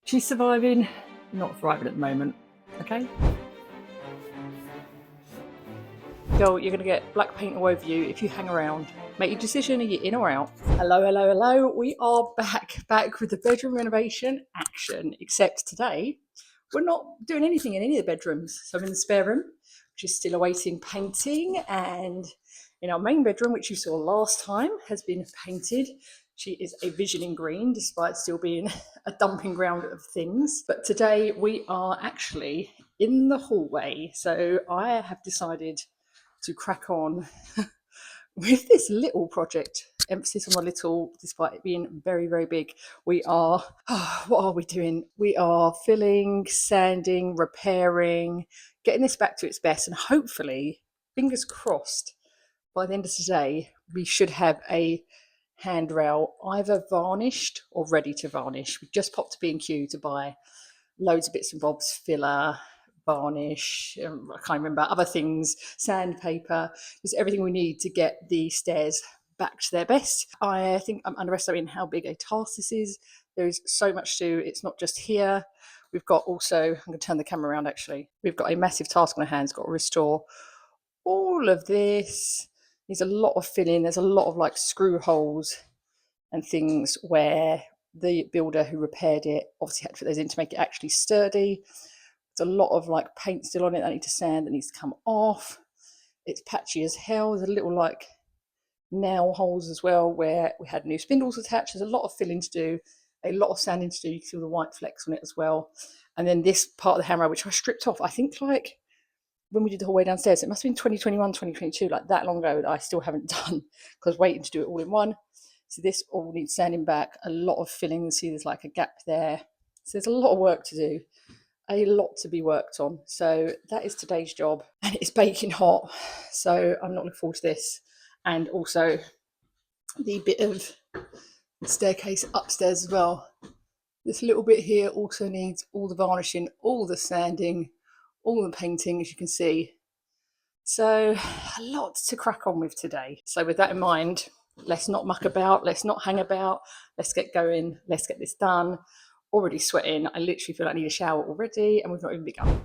She's surviving, not thriving at the moment, okay? Girl, you're gonna get black paint all over you if you hang around. Make your decision, are you in or out? Hello, hello, hello. We are back with the bedroom renovation action, except today, we're not doing anything in any of the bedrooms. So I'm in the spare room, which is still awaiting painting, and in our main bedroom, which you saw last time, has been painted. She is a vision in green, despite still being a dumping ground of things. But today we are actually in the hallway. So I have decided to crack on with this little project. Emphasis on the little, despite it being very, very big. We are, what are we doing? We are filling, sanding, repairing, getting this back to its best, and hopefully, fingers crossed, by the end of today, we should have a handrail either varnished or ready to varnish. We just popped to B&Q to buy loads of bits and bobs, filler, varnish, I can't remember, other things, sandpaper, just everything we need to get the stairs back to their best. I think I'm underestimating how big a task this is. There's so much to, it's not just here. We've got also, I'm going to turn the camera around actually, we've got a massive task on our hands, got to restore all of this. There's a lot of filling, there's a lot of like screw holes and things where the builder who repaired it obviously had to put those in to make it actually sturdy. There's a lot of like paint still on it that I need to sand, that needs to come off. It's patchy as hell. There's a little like nail holes as well where we had new spindles attached. There's a lot of filling to do, a lot of sanding to do. You can see all the white flecks on it as well. And then this part of the handrail, which I stripped off, I think like when we did the whole way downstairs, it must have been 2021, 2022, like that long ago, that I still haven't done because I was waiting to do it all in one. So this all needs sanding back, a lot of filling. See, there's like a gap there. So there's a lot of work to do, a lot to be worked on. So that is today's job, and it's baking hot. So I'm not looking forward to this. And also the bit of staircase upstairs as well. This little bit here also needs all the varnishing, all the sanding, all the painting, as you can see. So a lot to crack on with today. So with that in mind, let's not muck about, let's not hang about, let's get going, let's get this done. Already sweating, I literally feel like I need a shower already, and we've not even begun.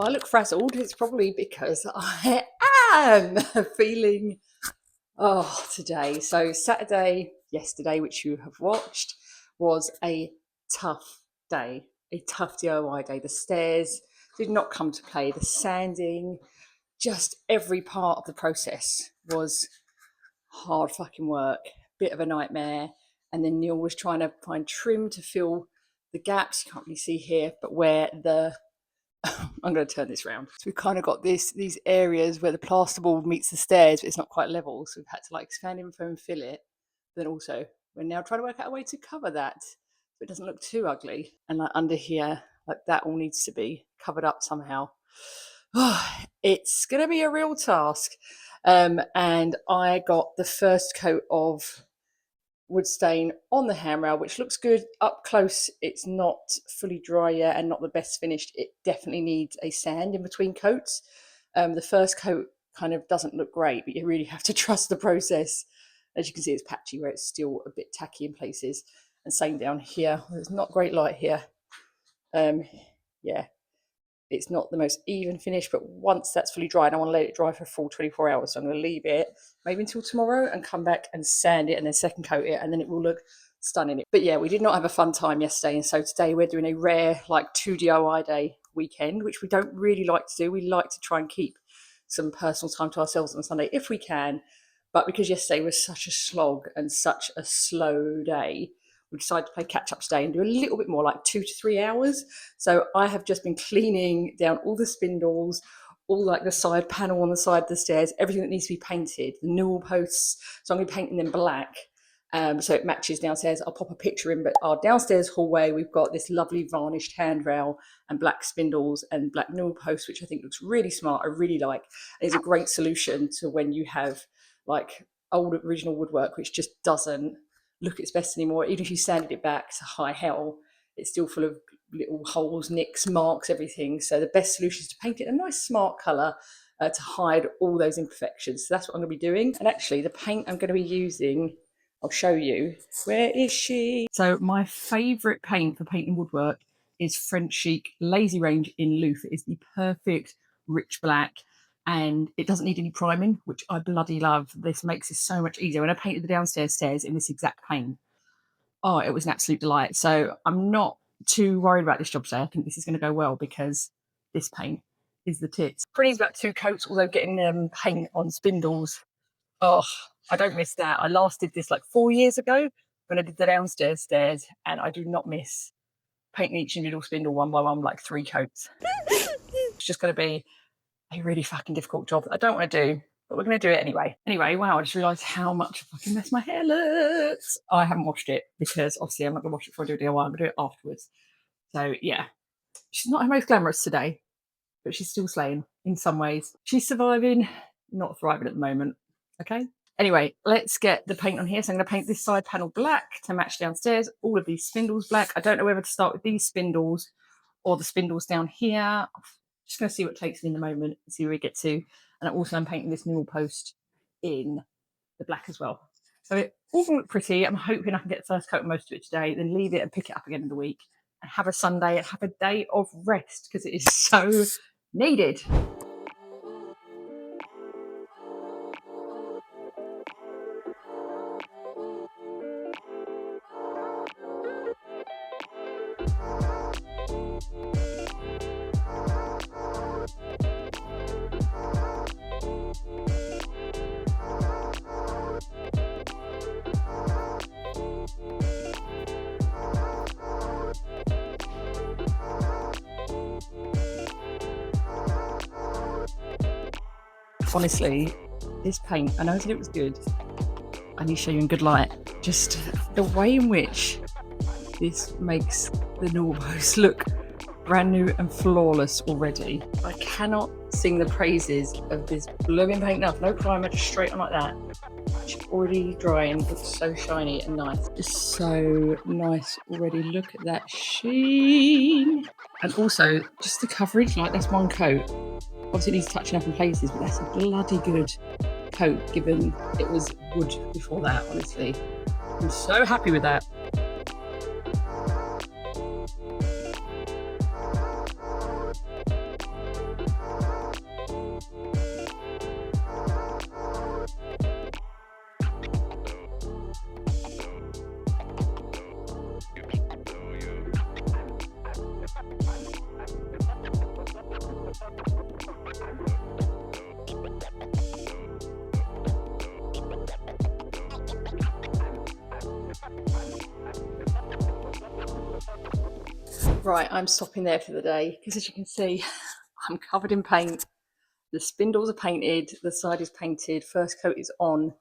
I look frazzled. It's probably because I am feeling, today. So Saturday, yesterday, which you have watched, was a tough day, a tough DIY day. The stairs did not come to play. The sanding, just every part of the process was hard fucking work, bit of a nightmare. And then Neil was trying to find trim to fill the gaps. You can't really see here, but where the I'm going to turn this round. So we've kind of got these areas where the plasterboard meets the stairs, but it's not quite level. So we've had to like expand info and fill it. Then also we're now trying to work out a way to cover that so it doesn't look too ugly. And like under here, like that all needs to be covered up somehow. It's going to be a real task. And I got the first coat of wood stain on the handrail, which looks good up close. It's not fully dry yet and not the best finished. It definitely needs a sand in between coats. The first coat kind of doesn't look great, but you really have to trust the process. As you can see, it's patchy where it's still a bit tacky in places. And same down here. There's not great light here. Yeah, it's not the most even finish, but once that's fully dried, I want to let it dry for a full 24 hours. So I'm going to leave it maybe until tomorrow and come back and sand it and then second coat it, and then it will look stunning. But yeah, we did not have a fun time yesterday, and so today we're doing a rare like 2 DIY day weekend, which we don't really like to do. We like to try and keep some personal time to ourselves on Sunday if we can, but because yesterday was such a slog and such a slow day, we decided to play catch up today and do a little bit more, like 2 to 3 hours. So I have just been cleaning down all the spindles, all like the side panel on the side of the stairs, everything that needs to be painted, the newel posts. So I'm going to be painting them black. So it matches downstairs. I'll pop a picture in, but our downstairs hallway, we've got this lovely varnished handrail and black spindles and black newel posts, which I think looks really smart. I really like. It's a great solution to when you have like old original woodwork, which just doesn't look its best anymore. Even if you sanded it back to high hell, it's still full of little holes, nicks, marks, everything. So the best solution is to paint it a nice smart colour to hide all those imperfections. So that's what I'm going to be doing. And actually the paint I'm going to be using, I'll show you. Where is she? So my favourite paint for painting woodwork is Frenchic Lazy Range in Loof. It is the perfect rich black. And it doesn't need any priming, which I bloody love. This makes it so much easier. When I painted the downstairs stairs in this exact paint, oh, it was an absolute delight. So I'm not too worried about this job today. I think this is going to go well because this paint is the tits. Pretty needs about 2 coats, although getting paint on spindles, oh, I don't miss that. I last did this like 4 years ago when I did the downstairs stairs, and I do not miss painting each individual spindle one by one, like 3 coats. It's just going to be a really fucking difficult job that I don't want to do, but we're going to do it anyway. Anyway, wow, I just realised how much of a fucking mess my hair looks. I haven't washed it because obviously I'm not going to wash it before I do a DIY. I'm going to do it afterwards. So yeah, she's not her most glamorous today, but she's still slaying in some ways. She's surviving, not thriving at the moment. Okay. Anyway, let's get the paint on here. So I'm going to paint this side panel black to match downstairs. All of these spindles black. I don't know whether to start with these spindles or the spindles down here. Just going to see what takes in the moment, see where we get to. And also I'm painting this newel post in the black as well. So it all going to look pretty. I'm hoping I can get the first coat of most of it today, then leave it and pick it up again in the week and have a Sunday and have a day of rest because it is so needed. Honestly, this paint, I know it looks good. I need to show you in good light. Just the way in which this makes the newel post look brand new and flawless already. I cannot sing the praises of this blooming paint enough. No primer, just straight on like that. It's already drying, looks so shiny and nice. Just so nice already. Look at that sheen. And also, just the coverage, like that's one coat. Obviously it needs touching up in places, but that's a bloody good coat given it was wood before that, honestly. I'm so happy with that. Right, I'm stopping there for the day because, as you can see, I'm covered in paint. The spindles are painted, the side is painted, first coat is on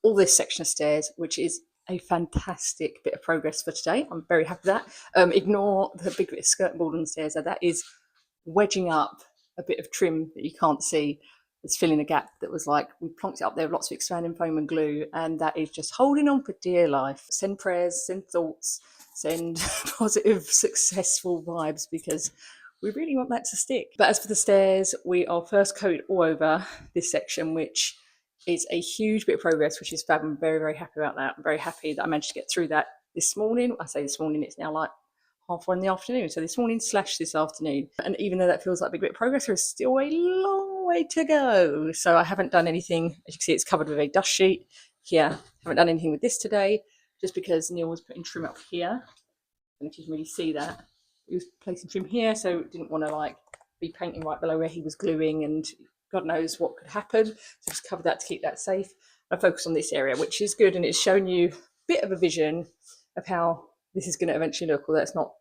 all this section of stairs, which is a fantastic bit of progress for today. I'm very happy with that. Ignore the big bit of skirt board on the stairs, that is wedging up a bit of trim that you can't see. It's filling a gap that was like, we plonked it up there with lots of expanding foam and glue, and that is just holding on for dear life. Send prayers, send thoughts, send positive, successful vibes, because we really want that to stick. But as for the stairs, we are first coat all over this section, which is a huge bit of progress, which is fab. I'm very, very happy about that. I'm very happy that I managed to get through that this morning. I say this morning, it's now like 1:30 in the afternoon. So this morning / this afternoon. And even though that feels like a big bit of progress, there is still a long way to go. So I haven't done anything. As you can see, it's covered with a dust sheet here. Haven't done anything with this today, just because Neil was putting trim up here. And if you can really see that, he was placing trim here, so didn't want to like be painting right below where he was gluing, and God knows what could happen. So just cover that to keep that safe. I focus on this area, which is good, and it's shown you a bit of a vision of how this is going to eventually look, although it's not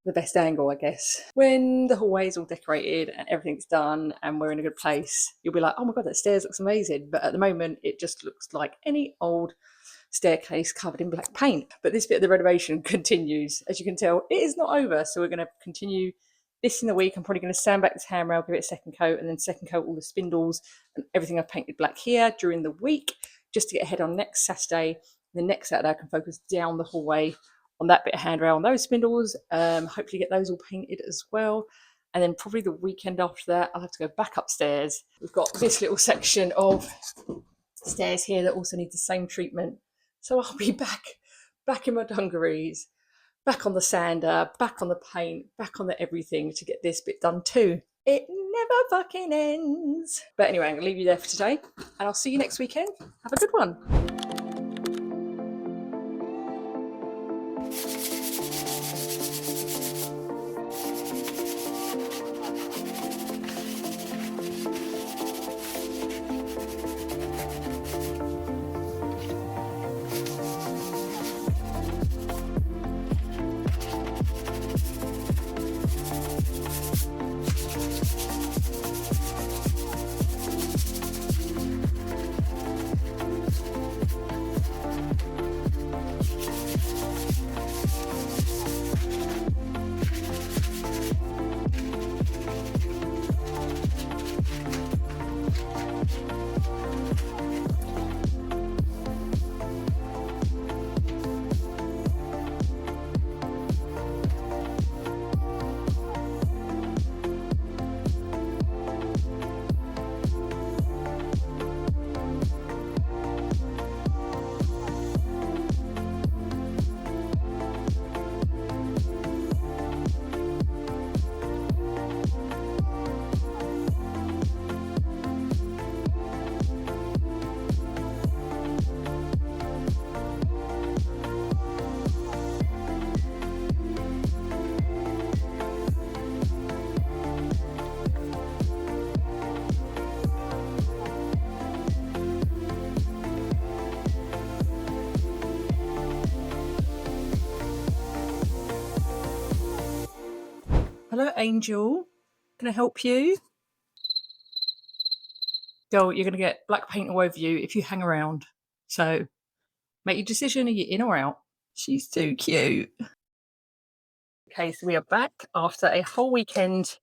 the best angle, I guess. When the hallway is all decorated and everything's done and we're in a good place, you'll be like, oh my God, that stairs looks amazing. But at the moment, it just looks like any old staircase covered in black paint. But this bit of the renovation continues. As you can tell, it is not over. So we're going to continue this in the week. I'm probably going to sand back this handrail, give it a second coat, and then second coat all the spindles and everything I've painted black here during the week, just to get ahead on next Saturday. The next Saturday, I can focus down the hallway on that bit of handrail on those spindles. Hopefully get those all painted as well. And then probably the weekend after that, I'll have to go back upstairs. We've got this little section of stairs here that also need the same treatment. So I'll be back in my dungarees, back on the sander, back on the paint, back on the everything to get this bit done too. It never fucking ends. But anyway, I'm gonna leave you there for today, and I'll see you next weekend. Have a good one. Hello, Angel. Can I help you? Girl, you're going to get black paint all over you if you hang around. So make your decision. Are you in or out? She's too cute. Okay, so we are back after a whole weekend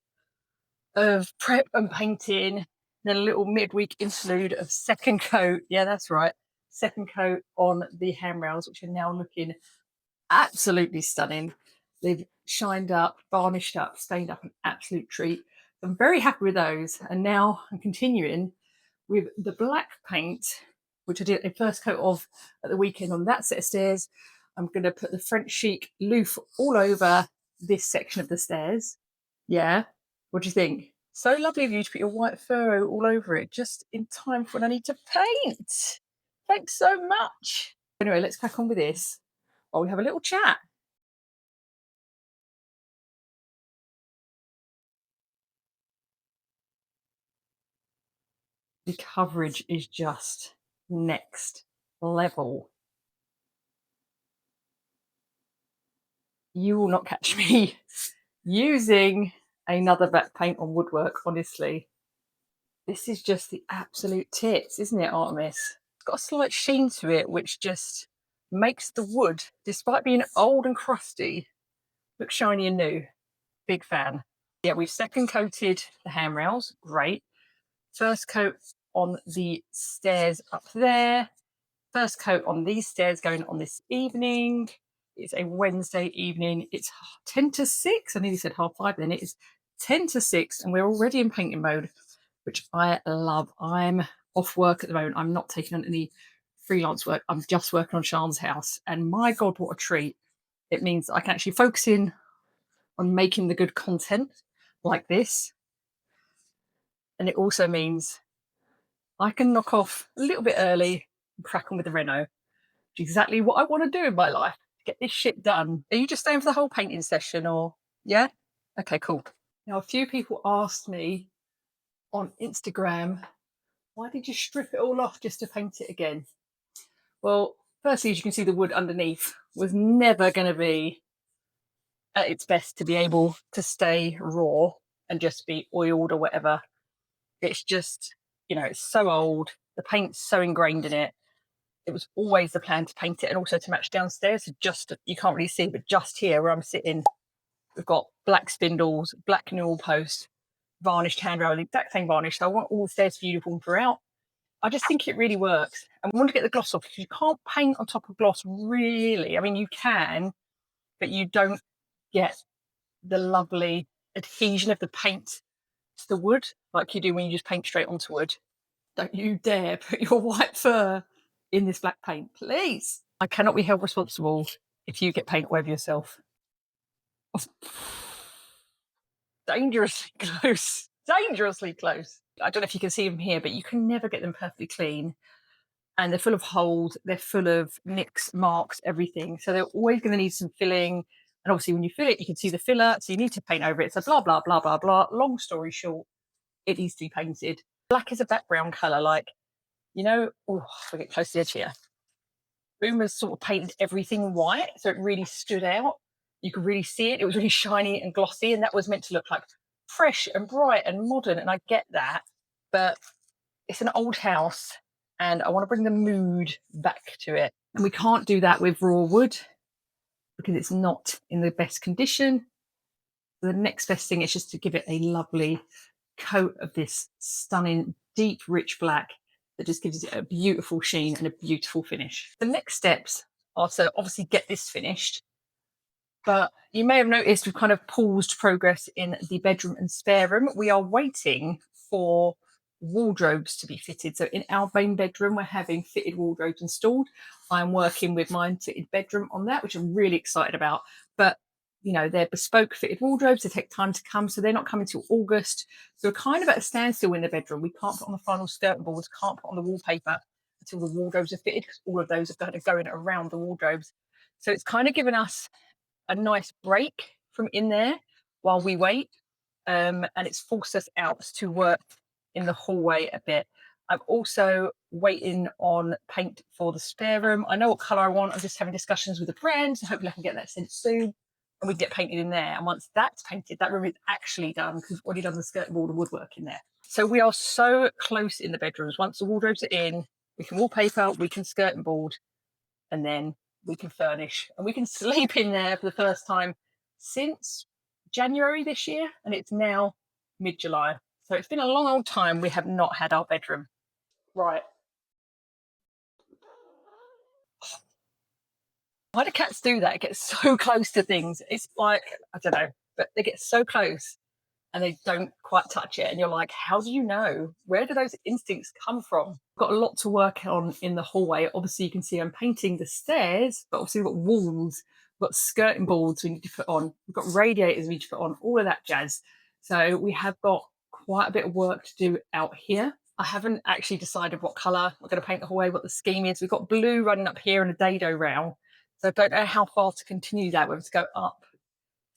of prep and painting, then a little midweek interlude of second coat. Yeah, that's right. Second coat on the handrails, which are now looking absolutely stunning. They've shined up, varnished up, stained up, an absolute treat. I'm very happy with those. And now I'm continuing with the black paint, which I did a first coat of at the weekend on that set of stairs. I'm going to put the Frenchic loof all over this section of the stairs. Yeah. What do you think? So lovely of you to put your white furrow all over it just in time for when I need to paint. Thanks so much. Anyway, let's crack on with this while we have a little chat. The coverage is just next level. You will not catch me using another back paint on woodwork, honestly. This is just the absolute tits, isn't it, Artemis? It's got a slight sheen to it, which just makes the wood, despite being old and crusty, look shiny and new. Big fan. Yeah, we've second coated the handrails. Great. First coat on the stairs up there. First coat on these stairs going on this evening. It's a Wednesday evening. It's 10 to 6. I nearly said half 5 then. It is 10 to 6 and we're already in painting mode, which I love. I'm off work at the moment. I'm not taking on any freelance work. I'm just working on Sharn's house. And my God, what a treat. It means I can actually focus in on making the good content like this. And it also means I can knock off a little bit early and crack on with the reno, which is exactly what I want to do in my life, to get this shit done. Are you just staying for the whole painting session or, yeah? Okay, cool. Now, a few people asked me on Instagram, why did you strip it all off just to paint it again? Well, firstly, as you can see, the wood underneath was never going to be at its best to be able to stay raw and just be oiled or whatever. It's just, you know, it's so old. The paint's so ingrained in it. It was always the plan to paint it and also to match downstairs. So just, you can't really see, but just here where I'm sitting, we've got black spindles, black newel post, varnished handrail, the exact same varnish. So I want all the stairs to be uniform throughout. I just think it really works. And we want to get the gloss off because you can't paint on top of gloss really. I mean, you can, but you don't get the lovely adhesion of the paint to the wood like you do when you just paint straight onto wood. Don't you dare put your white fur in this black paint, please. I cannot be held responsible if you get paint all over yourself. Dangerously close. Dangerously close. I don't know if you can see them here, but you can never get them perfectly clean. And they're full of holes, they're full of nicks, marks, everything. So they're always going to need some filling. And obviously when you fill it, you can see the filler. So you need to paint over it. So blah, blah, blah, blah, blah. Long story short, it needs to be painted. Black is a background colour, like, you know, oh, if I get close to the edge here. Boomers sort of painted everything white, so it really stood out. You could really see it. It was really shiny and glossy, and that was meant to look like fresh and bright and modern. And I get that, but it's an old house, and I want to bring the mood back to it. And we can't do that with raw wood because it's not in the best condition. The next best thing is just to give it a lovely coat of this stunning, deep, rich black that just gives it a beautiful sheen and a beautiful finish. The next steps are to obviously get this finished, but you may have noticed we've kind of paused progress in the bedroom and spare room. We are waiting for wardrobes to be fitted. So in our main bedroom, we're having fitted wardrobes installed. I'm working with my fitted bedroom on that, which I'm really excited about. But you know, they're bespoke fitted wardrobes. They take time to come, so they're not coming till August. So we're kind of at a standstill in the bedroom. We can't put on the final skirting boards, can't put on the wallpaper until the wardrobes are fitted, because all of those are going to go in around the wardrobes. So it's kind of given us a nice break from in there while we wait. And it's forced us out to work in the hallway a bit. I'm also waiting on paint for the spare room. I know what colour I want. I'm just having discussions with the brand, so hopefully I can get that sent soon and we can get painted in there. And once that's painted, that room is actually done because we've already done the skirting board and woodwork in there. So we are so close in the bedrooms. Once the wardrobes are in, we can wallpaper, we can skirting board, and then we can furnish. And we can sleep in there for the first time since January this year, and it's now mid-July. So it's been a long old time we have not had our bedroom. Right. Why do cats do that? It gets so close to things. It's like, I don't know, but they get so close and they don't quite touch it. And you're like, how do you know? Where do those instincts come from? Got a lot to work on in the hallway. Obviously, you can see I'm painting the stairs, but obviously we've got walls, we've got skirting boards we need to put on, we've got radiators we need to put on, all of that jazz. So we have got quite a bit of work to do out here. I haven't actually decided what colour we're going to paint the hallway, what the scheme is. We've got blue running up here and a dado rail. So I don't know how far to continue that, whether to go up to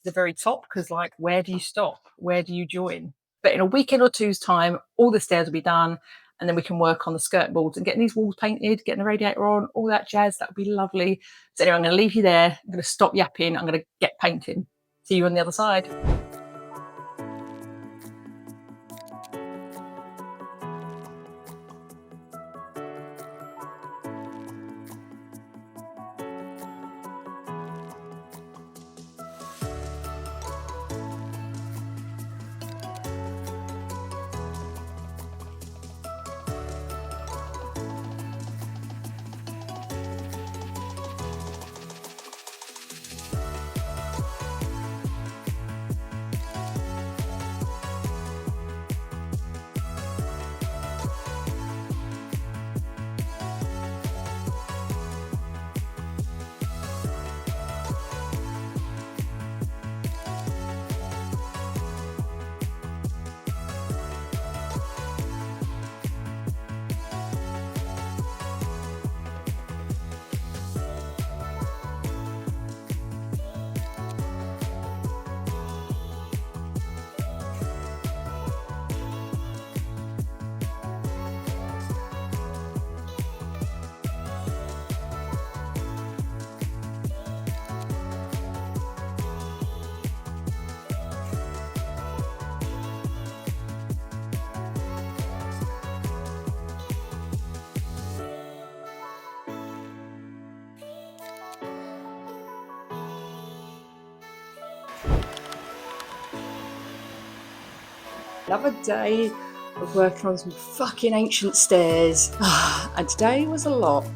the very top, because like, where do you stop? Where do you join? But in a weekend or two's time, all the stairs will be done. and then we can work on the skirt boards and getting these walls painted, getting the radiator on, all that jazz. That would be lovely. So anyway, I'm going to leave you there. I'm going to stop yapping. I'm going to get painting. See you on the other side. Another day of working on some fucking ancient stairs, and today was a lot.